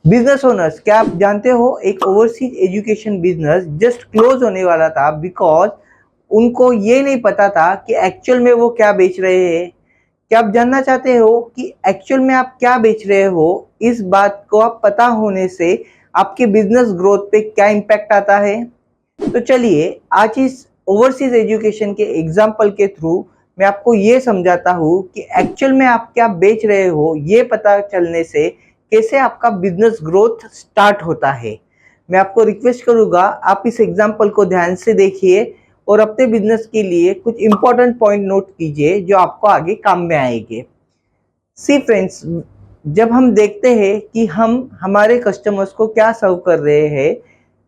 Business owners, क्या आप जानते हो एक overseas education business just close होने वाला था बिकॉज उनको ये नहीं पता था कि एक्चुअल में वो क्या बेच रहे हैं। क्या आप जानना चाहते हो कि एक्चुअल में आप क्या बेच रहे हो? इस बात को आप पता होने से आपके बिजनेस ग्रोथ पे क्या इम्पैक्ट आता है। तो चलिए आज इस ओवरसीज एजुकेशन के एग्जाम्पल के थ्रू मैं आपको ये समझाता हूँ कि एक्चुअल में आप क्या बेच रहे हो, ये पता चलने से कैसे आपका बिजनेस ग्रोथ स्टार्ट होता है। मैं आपको रिक्वेस्ट करूँगा आप इस एग्जाम्पल को ध्यान से देखिए और अपने बिजनेस के लिए कुछ इंपॉर्टेंट पॉइंट नोट कीजिए जो आपको आगे काम में आएंगे। सी फ्रेंड्स, जब हम देखते हैं कि हम हमारे कस्टमर्स को क्या सर्व कर रहे हैं,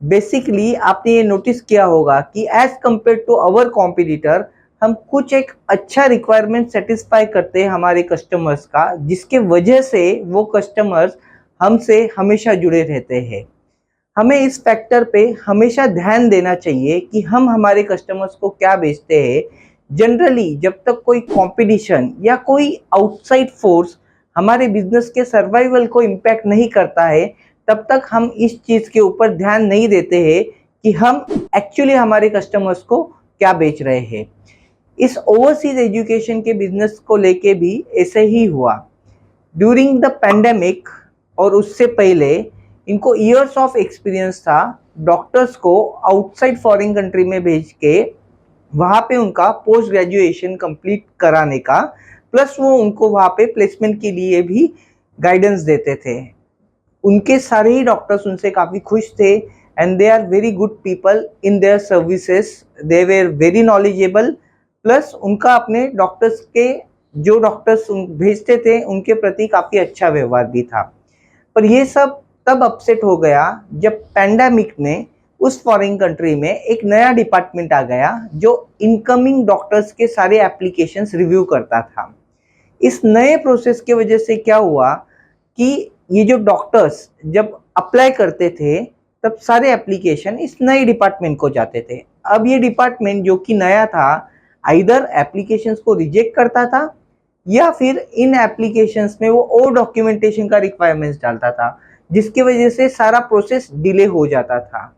बेसिकली आपने ये नोटिस किया होगा कि as compare to our competitor हम कुछ एक अच्छा रिक्वायरमेंट सेटिस्फाई करते हैं हमारे कस्टमर्स का, जिसके वजह से वो कस्टमर्स हमसे हमेशा जुड़े रहते हैं। हमें इस फैक्टर पे हमेशा ध्यान देना चाहिए कि हम हमारे कस्टमर्स को क्या बेचते हैं। जनरली जब तक कोई कंपटीशन या कोई आउटसाइड फोर्स हमारे बिजनेस के सर्वाइवल को इम्पैक्ट नहीं करता है, तब तक हम इस चीज़ के ऊपर ध्यान नहीं देते हैं कि हम एक्चुअली हमारे कस्टमर्स को क्या बेच रहे हैं। इस ओवरसीज एजुकेशन के बिजनेस को लेके भी ऐसे ही हुआ। ड्यूरिंग द पैंडेमिक और उससे पहले इनको ईयर्स ऑफ एक्सपीरियंस था डॉक्टर्स को आउटसाइड फॉरेन कंट्री में भेज के वहाँ पे उनका पोस्ट ग्रेजुएशन कंप्लीट कराने का, प्लस वो उनको वहाँ पे प्लेसमेंट के लिए भी गाइडेंस देते थे। उनके सारे ही डॉक्टर्स उनसे काफ़ी खुश थे and they are very good people in their services. They were very knowledgeable, plus उनका अपने डॉक्टर्स के जो डॉक्टर्स भेजते थे उनके प्रति काफ़ी अच्छा व्यवहार भी था। पर ये सब तब अपसेट हो गया जब पैंडेमिक में उस फॉरेन कंट्री में एक नया डिपार्टमेंट आ गया जो इनकमिंग डॉक्टर्स के सारे एप्लीकेशंस रिव्यू करता था। इस नए प्रोसेस की वजह से क्या हुआ कि ये जो डॉक्टर्स जब अप्लाई करते थे तब सारे एप्लीकेशन इस नए डिपार्टमेंट को जाते थे। अब ये डिपार्टमेंट जो कि नया था, आइदर एप्लीकेशंस को रिजेक्ट करता था या फिर इन एप्लीकेशंस में वो और डॉक्यूमेंटेशन का रिक्वायरमेंट्स डालता था, जिसकी वजह से सारा प्रोसेस डिले हो जाता था।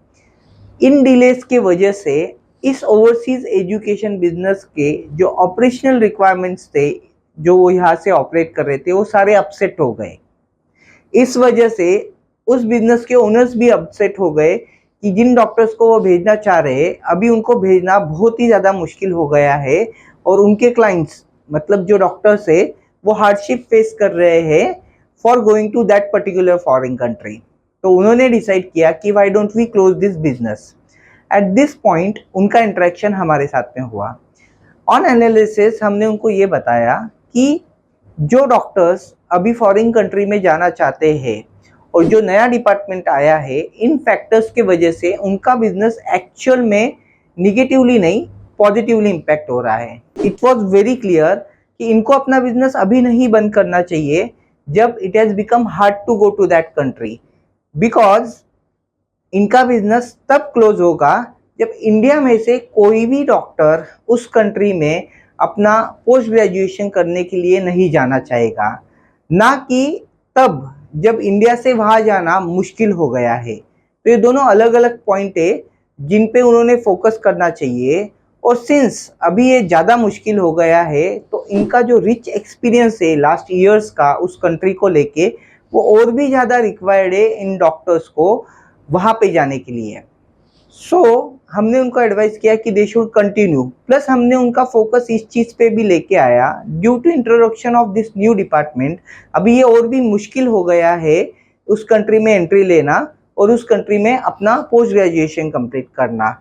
इन डिलेस की वजह से इस ओवरसीज एजुकेशन बिजनेस के जो ऑपरेशनल रिक्वायरमेंट्स थे, जो वो यहाँ से ऑपरेट कर रहे थे, वो सारे अपसेट हो गए। इस वजह से उस बिजनेस के ओनर्स भी अपसेट हो गए कि जिन डॉक्टर्स को वो भेजना चाह रहे हैं अभी उनको भेजना बहुत ही ज़्यादा मुश्किल हो गया है और उनके क्लाइंट्स मतलब जो डॉक्टर्स है वो हार्डशिप फेस कर रहे हैं for going to that particular foreign country. तो उन्होंने डिसाइड किया कि why don't we close this business. At this point उनका इंटरेक्शन हमारे साथ में हुआ। ऑन एनालिसिस हमने उनको ये बताया कि जो डॉक्टर्स अभी फॉरेन कंट्री में जाना चाहते हैं और जो नया डिपार्टमेंट आया है, इन फैक्टर्स के वजह से उनका बिजनेस एक्चुअल में निगेटिवली नहीं पॉजिटिवली इम्पैक्ट हो रहा है। इट वॉज वेरी क्लियर कि इनको अपना बिजनेस अभी नहीं बंद करना चाहिए जब it has become hard to go to that country, because इनका बिजनेस तब क्लोज होगा जब इंडिया में से कोई भी डॉक्टर उस कंट्री में अपना पोस्ट ग्रेजुएशन करने के लिए नहीं जाना चाहेगा, ना कि तब जब इंडिया से वहाँ जाना मुश्किल हो गया है। तो ये दोनों अलग अलग पॉइंट है जिन पे उन्होंने फोकस करना चाहिए। और सिंस अभी ये ज़्यादा मुश्किल हो गया है तो इनका जो रिच एक्सपीरियंस है लास्ट ईयर्स का उस कंट्री को लेके, वो और भी ज़्यादा रिक्वायर्ड है इन डॉक्टर्स को वहाँ पे जाने के लिए। सो हमने उनको एडवाइस किया कि दे शुड कंटिन्यू, प्लस हमने उनका फोकस इस चीज़ पे भी लेके आया due to introduction of this new department. अभी ये और भी मुश्किल हो गया है उस कंट्री में एंट्री लेना और उस कंट्री में अपना पोस्ट ग्रेजुएशन कंप्लीट करना।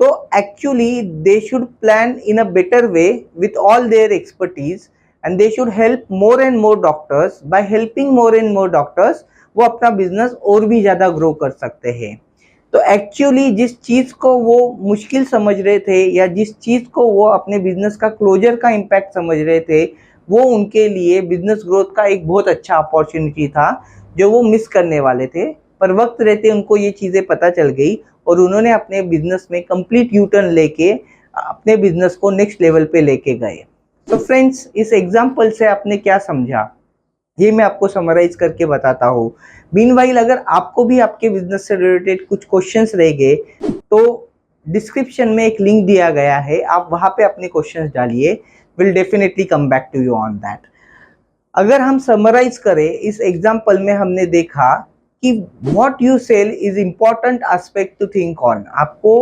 तो actually they should plan in a better way with all their expertise and they should help more and more doctors. By helping more and more doctors वो अपना business और भी ज़्यादा grow कर सकते हैं। तो एक्चुअली जिस चीज़ को वो मुश्किल समझ रहे थे या जिस चीज़ को वो अपने बिजनेस का क्लोजर का इम्पैक्ट समझ रहे थे, वो उनके लिए बिजनेस ग्रोथ का एक बहुत अच्छा अपॉर्चुनिटी था जो वो मिस करने वाले थे। पर वक्त रहते उनको ये चीज़ें पता चल गई और उन्होंने अपने बिजनेस में कंप्लीट यू टर्न लेके अपने बिजनेस को नेक्स्ट लेवल पे लेके गए। तो फ्रेंड्स, इस एग्जाम्पल से आपने क्या समझा ये मैं आपको समराइज करके बताता हूँ। मीनवाइल अगर आपको भी आपके बिजनेस से रिलेटेड कुछ क्वेश्चंस रह गए तो डिस्क्रिप्शन में एक लिंक दिया गया है, आप वहाँ पे अपने क्वेश्चंस डालिए, will definitely come back to you on that. अगर हम समराइज करें, इस एग्जाम्पल में हमने देखा कि what you sell is important aspect to think on. आपको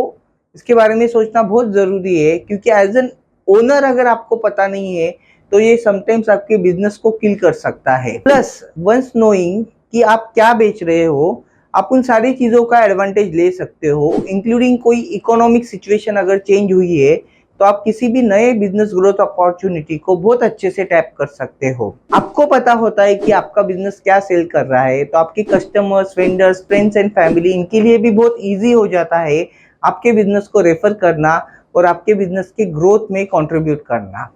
इसके बारे में सोचना बहुत ज़रूरी है, क्योंकि एज एन ओनर अगर आपको पता नहीं है तो ये समटाइम्स आपके बिजनेस को किल कर सकता है। प्लस वंस नोइंग कि आप क्या बेच रहे हो, आप उन सारी चीज़ों का एडवांटेज ले सकते हो, इंक्लूडिंग कोई इकोनॉमिक सिचुएशन अगर चेंज हुई है तो आप किसी भी नए बिजनेस ग्रोथ अपॉर्चुनिटी को बहुत अच्छे से टैप कर सकते हो। आपको पता होता है कि आपका बिजनेस क्या सेल कर रहा है, तो आपके customers, vendors, friends and family, इनके लिए भी बहुत इजी हो जाता है आपके बिजनेस को रेफर करना और आपके बिजनेस के ग्रोथ में कंट्रीब्यूट करना।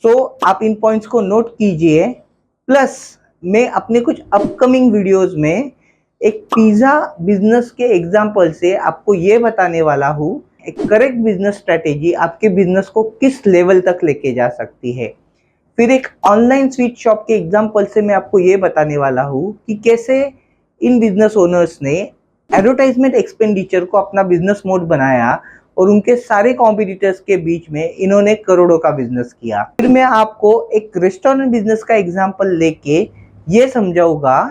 सो आप इन पॉइंट्स को नोट कीजिए। प्लस मैं अपने कुछ अपकमिंग वीडियोस में एक पिज्जा बिजनेस के एग्जाम्पल से आपको ये बताने वाला हूँ एक करेक्ट बिजनेस स्ट्रेटेजी आपके बिजनेस को किस लेवल तक लेके जा सकती है। फिर एक ऑनलाइन स्वीट शॉप के एग्जाम्पल से मैं आपको ये बताने वाला हूँ कि कैसे इन बिजनेस ओनर्स ने एडवर्टाइजमेंट एक्सपेंडिचर को अपना बिजनेस मोड बनाया और उनके सारे कॉम्पिटिटर्स के बीच में इन्होंने करोड़ों का बिजनेस किया। फिर मैं आपको एक रेस्टोरेंट बिजनेस का एग्जाम्पल लेके ये समझाऊंगा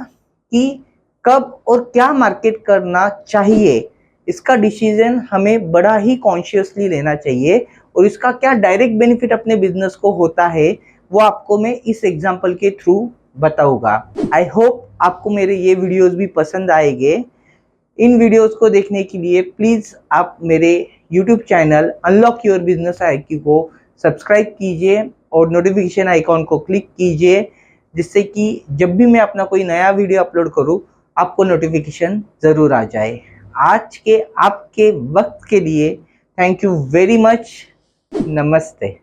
कि कब और क्या मार्केट करना चाहिए। इसका डिसीजन हमें बड़ा ही कॉन्शियसली लेना चाहिए और इसका क्या डायरेक्ट बेनिफिट अपने बिजनेस को होता है वो आपको मैं इस एग्जाम्पल के थ्रू बताऊंगा। आई होप आपको मेरे ये वीडियोस भी पसंद आएंगे। इन वीडियोस को देखने के लिए प्लीज़ आप मेरे YouTube channel unlock your business IQ को सब्सक्राइब कीजिए और नोटिफिकेशन आइकॉन को क्लिक कीजिए, जिससे कि जब भी मैं अपना कोई नया वीडियो अपलोड करूं आपको नोटिफिकेशन ज़रूर आ जाए। आज के आपके वक्त के लिए थैंक यू वेरी मच। नमस्ते।